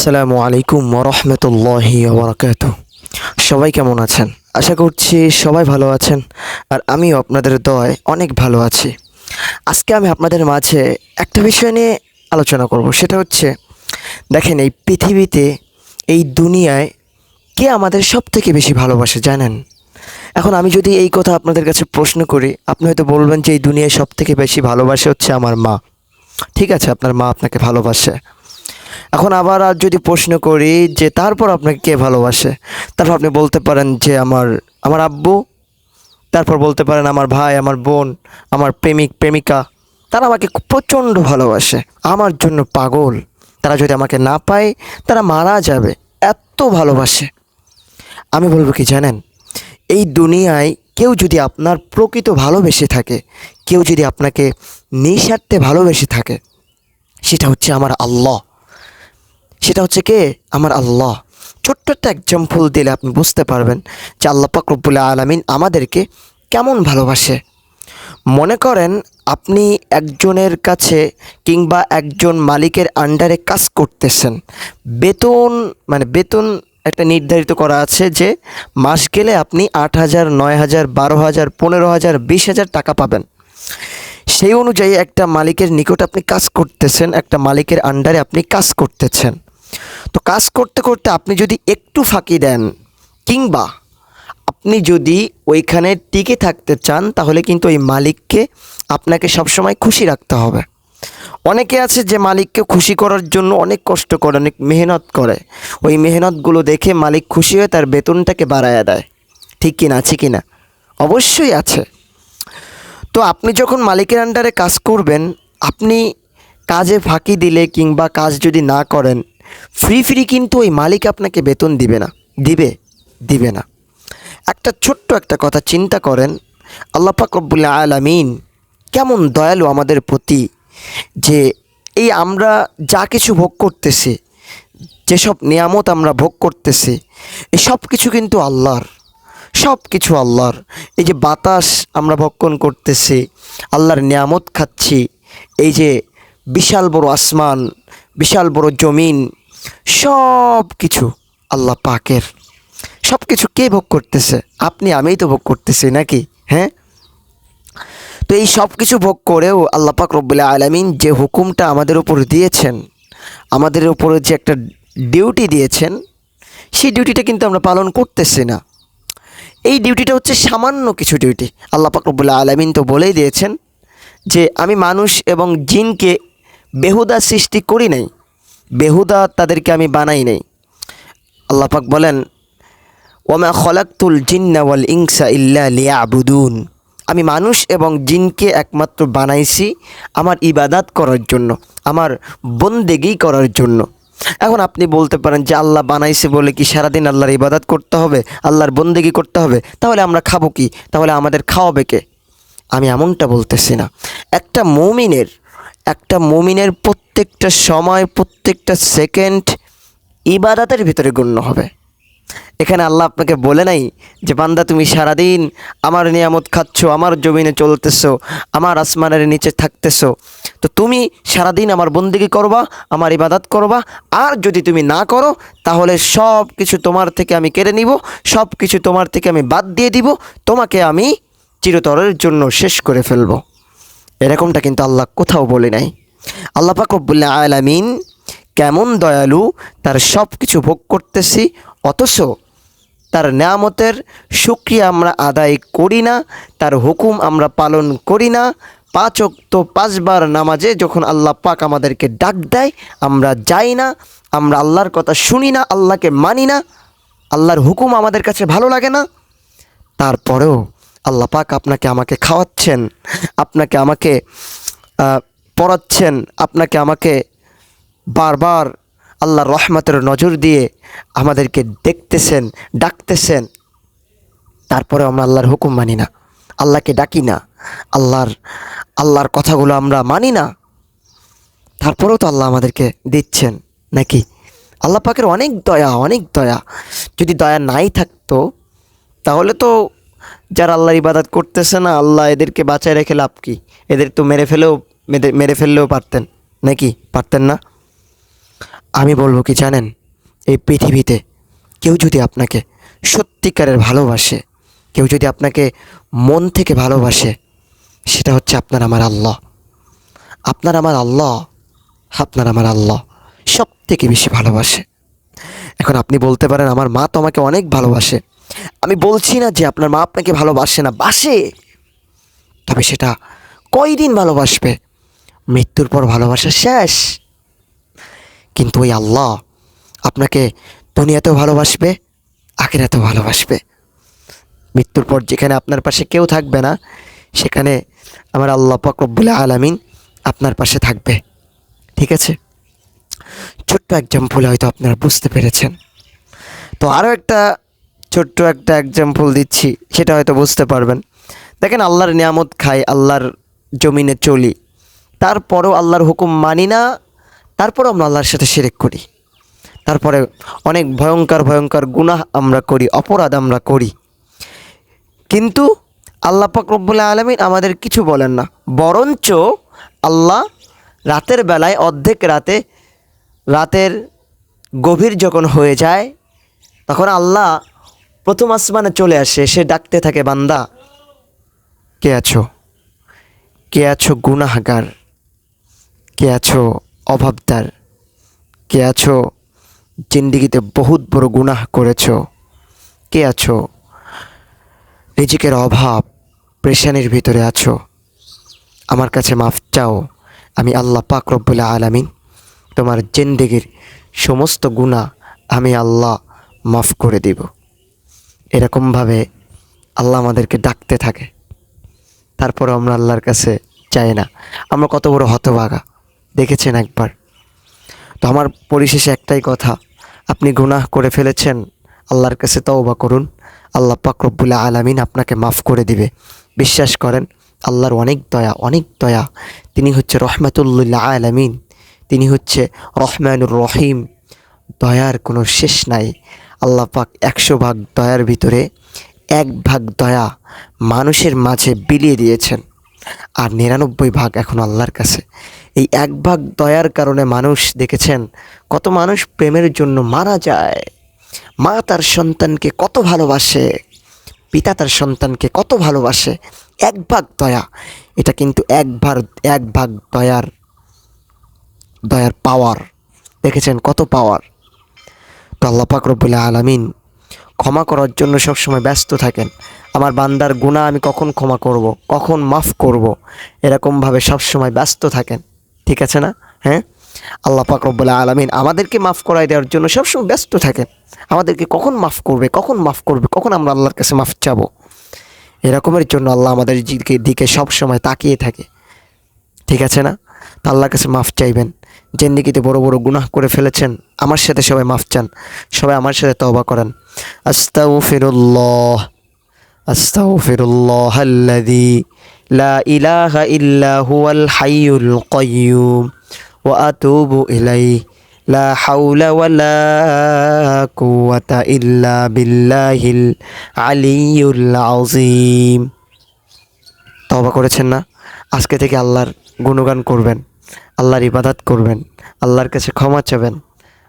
আসসালামু আলাইকুম ওরহমতুল্লাহি ওবরাকাতুহ। সবাই কেমন আছেন? আশা করছি সবাই ভালো আছেন, আর আমিও আপনাদের দয়ায় অনেক ভালো আছি। আজকে আমি আপনাদের মাঝে একটা বিষয় নিয়ে আলোচনা করব, সেটা হচ্ছে দেখেন, এই পৃথিবীতে, এই দুনিয়ায় কে আমাদের সব থেকে বেশি ভালোবাসে জানেন? এখন আমি যদি এই কথা আপনাদের কাছে প্রশ্ন করি, আপনি হয়তো বলবেন যে এই দুনিয়ায় সব থেকে বেশি ভালোবাসে হচ্ছে আমার মা। ঠিক আছে, আপনার মা আপনাকে ভালোবাসে। এখন আবার আর যদি প্রশ্ন করি যে তারপর আপনাকে কে ভালোবাসে, তারপর আপনি বলতে পারেন যে আমার আমার আব্বু, তারপর বলতে পারেন আমার ভাই, আমার বোন, আমার প্রেমিক প্রেমিকা, তারা আমাকে প্রচণ্ড ভালোবাসে, আমার জন্য পাগল, তারা যদি আমাকে না পায় তারা মারা যাবে, এত ভালোবাসে। আমি বলবো কি জানেন, এই দুনিয়ায় কেউ যদি আপনার প্রকৃত ভালোবেসে থাকে, কেউ যদি আপনাকে নিঃস্বার্থে ভালোবেসে থাকে, সেটা হচ্ছে আমার আল্লাহ। সেটা হচ্ছে কে? আমার আল্লাহ। ছোট্ট একটা এক্সাম্পল দিলে আপনি বুঝতে পারবেন যে আল্লাহ পাক রব্বুল আলামিন আমাদেরকে কেমন ভালোবাসে। মনে করেন আপনি একজনের কাছে কিংবা একজন মালিকের আন্ডারে কাজ করতেছেন। বেতন একটা নির্ধারিত করা আছে যে মাস গেলে আপনি 8,000, 9,000, 12,000, 15,000, 20,000 টাকা পাবেন। সেই অনুযায়ী একটা মালিকের নিকট আপনি কাজ করতেছেন, একটা মালিকের আন্ডারে আপনি কাজ করতেছেন। তো কাজ করতে করতে আপনি যদি একটু ফাঁকি দেন, কিংবা আপনি যদি ওইখানে টিকে থাকতে চান, তাহলে কিন্তু ওই মালিককে আপনাকে সবসময় খুশি রাখতে হবে। অনেকে আছে যে মালিককে খুশি করার জন্য অনেক কষ্ট করে, অনেক মেহনত করে। ওই মেহনতগুলো দেখে মালিক খুশি হয়ে তার বেতনটাকে বাড়ায়া দেয়। ঠিক কিনা? আছে কিনা? অবশ্যই আছে। তো আপনি যখন মালিকের আন্ডারে কাজ করবেন, আপনি কাজে ফাঁকি দিলে কিংবা কাজ যদি না করেন, ফ্রি ফ্রি কিন্তু ওই মালিক আপনাকে বেতন দিবে না। দিবে না। একটা ছোট্ট একটা কথা চিন্তা করেন, আল্লাহ পাক রব্বুল আলামিন কেমন দয়ালু আমাদের প্রতি, যে এই আমরা যা কিছু ভোগ করতেছি, যেসব নিয়ামত আমরা ভোগ করতেছি, এই সব কিছু কিন্তু আল্লাহর। সব কিছু আল্লাহর। এই যে বাতাস আমরা ভক্ষণ করতেছি, আল্লাহর নিয়ামত খাচ্ছি, এই যে বিশাল বড় আসমান, বিশাল বড় জমিন, সব কিছু আল্লাহ পাকের। সব কিছু কে ভোগ করতেছে? আপনি আমিই তো ভোগ করতেছি, নাকি? হ্যাঁ। তো এই সব কিছু ভোগ করেও আল্লাহ পাক রব্বুল আলামিন যে হুকুমটা আমাদের উপর দিয়েছেন, আমাদের উপরে যে একটা ডিউটি দিয়েছেন, সেই ডিউটিটা কিন্তু আমরা পালন করতেছি না। এই ডিউটিটা হচ্ছে সামান্য কিছু ডিউটি। আল্লাহ পাক রব্বুল আলামিন তো বলেই দিয়েছেন যে আমি মানুষ এবং জিনকে বেহুদা সৃষ্টি করি নাই, বেহুদা তাদেরকে আমি বানাই নাই। আল্লাহ পাক বলেন, ওমা খলাকতুল জিন্না ওয়াল ইনসা ইল্লা লিয়াবুদুন। আমি মানুষ এবং জিনকে একমাত্র বানাইছি আমার ইবাদত করার জন্য, আমার বন্দেগী করার জন্য। এখন আপনি বলতে পারেন যে আল্লাহ বানাইছে বলে কি সারাদিন আল্লাহর ইবাদত করতে হবে, আল্লাহর বন্দেগী করতে হবে? তাহলে আমরা খাবো কি? তাহলে আমাদের খাওয়াবে কে? আমি এমনটা বলতেছি না। একটা মুমিনের প্রত্যেকটা সময়, প্রত্যেকটা সেকেন্ড ইবাদতের ভিতরে গণ্য হবে। এখানে আল্লাহ আপনাকে বলে নাই যে বান্দা তুমি সারাদিন আমার নিয়ামত খাচ্ছ, আমার জমিনে চলতেছো, আমার আসমানের নিচে থাকতেছো, তো তুমি সারাদিন আমার বন্দেগী করবা, আমার ইবাদত করবা, আর যদি তুমি না করো তাহলে সব কিছু তোমার থেকে আমি কেড়ে নিব, সব কিছু তোমার থেকে আমি বাদ দিয়ে দিব, তোমাকে আমি চিরতরের জন্য শেষ করে ফেলব। এরকমটা কিন্তু আল্লাহ কোথাও বলে নাই। আল্লাহ পাক রব্বুল আলামিন কেমন দয়ালু, তার সব কিছু ভোগ করতেছি, অথচ তার নেয়ামতের শুকরিয়া আমরা আদায় করি না, তার হুকুম আমরা পালন করি না। 5 ওয়াক্ত 5 বার নামাজে যখন আল্লাহ পাক আমাদেরকে ডাক দেয়, আমরা যাই না, আমরা আল্লাহর কথা শুনি না, আল্লাহকে মানি না, আল্লাহর হুকুম আমাদের কাছে ভালো লাগে না। তারপরেও আল্লাহ পাক আপনাকে আমাকে খাওয়াচ্ছেন, আপনাকে আমাকে পড়াচ্ছেন, আপনাকে আমাকে বারবার আল্লাহর রহমতের নজর দিয়ে আমাদেরকে দেখতেছেন, ডাকতেছেন। তারপরে আমরা আল্লাহর হুকুম মানি না, আল্লাহকে ডাকি না, আল্লাহর কথাগুলো আমরা মানি না। তারপরেও তো আল্লাহ আমাদেরকে দিচ্ছেন, নাকি? আল্লাহ পাকের অনেক দয়া, অনেক দয়া। যদি দয়া নাই থাকতো তাহলে তো যারা আল্লাহর ইবাদত করতেছে না, আল্লাহ এদেরকে বাঁচায় রেখে লাভ কি? এদের তো মেরে ফেললেও পারতেন, নাকি? পারতেন না? আমি বলবো কি জানেন, এই পৃথিবীতে কেউ যদি আপনাকে সত্যিকারের ভালোবাসে, কেউ যদি আপনাকে মন থেকে ভালোবাসে, সেটা হচ্ছে আপনার আমার আল্লাহ। আপনার আমার আল্লাহ, আপনার আমার আল্লাহ সব থেকে বেশি ভালোবাসে। এখন আপনি বলতে পারেন আমার মা তো আমাকে অনেক ভালোবাসে। আমি বলছি না যে আপনার মা আপনাকে ভালোবাসে না, বাসে, তবে সেটা কয়দিন ভালোবাসবে, মৃত্যুর পর ভালোবাসা শেষ। কিন্তু ওই আল্লাহ আপনাকে দুনিয়াতেও ভালোবাসবে, আখিরাতেও ভালোবাসবে। মৃত্যুর পর যেখানে আপনার পাশে কেউ থাকবে না, সেখানে আমার আল্লাহ পাক রব্বুল আলামিন আপনার পাশে থাকবে। ঠিক আছে, ছোট্ট এক্সাম্পল হয়তো আপনারা বুঝতে পেরেছেন। তো আরও একটা ছোট্ট একটা এক্সাম্পল দিচ্ছি, সেটা হয়তো বুঝতে পারবেন। দেখেন, আল্লাহর নিয়ামত খাই, আল্লাহর জমিনে চলি, তারপরেও আল্লাহর হুকুম মানি না, তারপরেও আমরা আল্লাহর সাথে শিরক করি, তারপরে অনেক ভয়ঙ্কর ভয়ঙ্কর গুনাহ আমরা করি, অপরাধ আমরা করি। কিন্তু আল্লাহ পাক রব্বুল আলামিন আমাদের কিছু বলেন না, বরঞ্চ আল্লাহ রাতের বেলায়, অর্ধেক রাতে, রাতের গভীর যখন হয়ে যায়, তখন আল্লাহ প্রথম আসমানে চলে আসে, সে ডাকতে থাকে, বান্দা কে আছো, কে আছো গুনাহগার, কে আছো অভাবদার, কে আছো জিন্দিগিতে বহুত বড় গুনাহ করেছো, কে আছো রিজিকের অভাব, পেরেশানির ভিতরে আছো, আমার কাছে মাফ চাও। আমি আল্লাহ পাক রব্বুল আলামিন তোমার জিন্দেগির সমস্ত গুনাহ আমি আল্লাহ মাফ করে দিব। এরকমভাবে আল্লাহ আমাদেরকে ডাকতে থাকে, তারপরে আমরা আল্লাহর কাছে চাই না। আমরা কত বড় হতভাগা দেখেছেন একবার। তো আমার পরিশেষে একটাই কথা, আপনি গুনাহ করে ফেলেছেন, আল্লাহর কাছে তওবা করুন, আল্লাহ পাক রব্বুল আলামিন আপনাকে মাফ করে দিবে। বিশ্বাস করেন, আল্লাহর অনেক দয়া, অনেক দয়া। তিনি হচ্ছে রহমাতুল্লিল আলামিন, তিনি হচ্ছে রহমানুর রহিম। দয়ার কোনো শেষ নাই। আল্লাহ পাক 100 ভাগ দয়ার ভিতরে 1 ভাগ দয়া মানুষের মাঝে বিলিয়ে দিয়েছেন, আর 99 ভাগ এখন আল্লাহর কাছে। এই 1 ভাগ দয়ার কারণে মানুষ দেখেছেন, কত মানুষ প্রেমের জন্য মারা যায়। মা তার সন্তানকে কত ভালোবাসে, পিতা তার সন্তানকে কত ভালোবাসে। 1 ভাগ দয়া, এটা কিন্তু 1 ভাগ দয়ার পাওয়ার। দেখেছেন কত পাওয়ার। তো আল্লাহ পাক রব্বুল আলামিন ক্ষমা করার জন্য সবসময় ব্যস্ত থাকেন। আমার বান্দার গুনাহ আমি কখন ক্ষমা করব, কখন মাফ করব, এরকমভাবে সবসময় ব্যস্ত থাকেন। ঠিক আছে না? হ্যাঁ, আল্লাহ পাক রব্বুল আলামিন আমাদেরকে মাফ করাই দেওয়ার জন্য সবসময় ব্যস্ত থাকেন। আমাদেরকে কখন মাফ করবে, কখন মাফ করবে, কখন আমরা আল্লাহর কাছে মাফ চাবো, এরকমের জন্য আল্লাহ আমাদের দিকে সবসময় তাকিয়ে থাকে। ঠিক আছে না? তো আল্লাহর কাছে মাফ চাইবেন। জিন্দেগিতে বড় বড় গুনাহ করে ফেলেছেন, আমার সাথে সবাই মাফ চান, সবাই আমার সাথে তওবা করেন। আস্তাগফিরুল্লাহ, আস্তাগফিরুল্লাহাল্লাযী লা ইলাহা ইল্লা হুয়াল হাইয়ুল কাইয়্যুম ওয়া আতুবু ইলাইহি লা হাওলা ওয়ালা কুওয়াতা ইল্লা বিল্লাহিল আলিয়্যুল আযীম। তওবা করেছেন না? আজকে থেকে আল্লাহর গুণগান করবেন, আল্লাহর ইবাদত করবেন, আল্লাহর কাছে ক্ষমা চাবেন,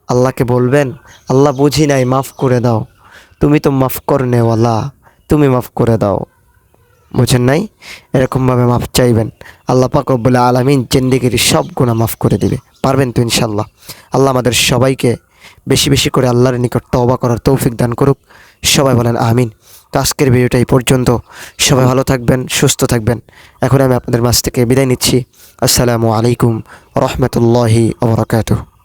আল্লাহকে বলবেন, আল্লাহ বুঝি নাই, মাফ করে দাও, তুমি তো মাফ করনেওয়ালা, তুমি মাফ করে দাও। বুঝেন নাই? এরকমভাবে মাফ চাইবেন, আল্লাহ পাক রব্বুল আলামিন জিন্দেগির সব গুনাহ মাফ করে দিবে। পারবেন তো ইনশাল্লাহ? আল্লাহ আমাদের সবাইকে বেশি বেশি করে আল্লাহর নিকট তওবা করার তৌফিক দান করুক। সবাই বলেন আমিন। তো আজকের ভিডিওটা এই পর্যন্ত। সবাই ভালো থাকবেন, সুস্থ থাকবেন। এখন আমি আপনাদের মাঝ থেকে বিদায় নিচ্ছি। আসসালামু আলাইকুম রহমতুল্লাহি ওয়া বারাকাতুহু।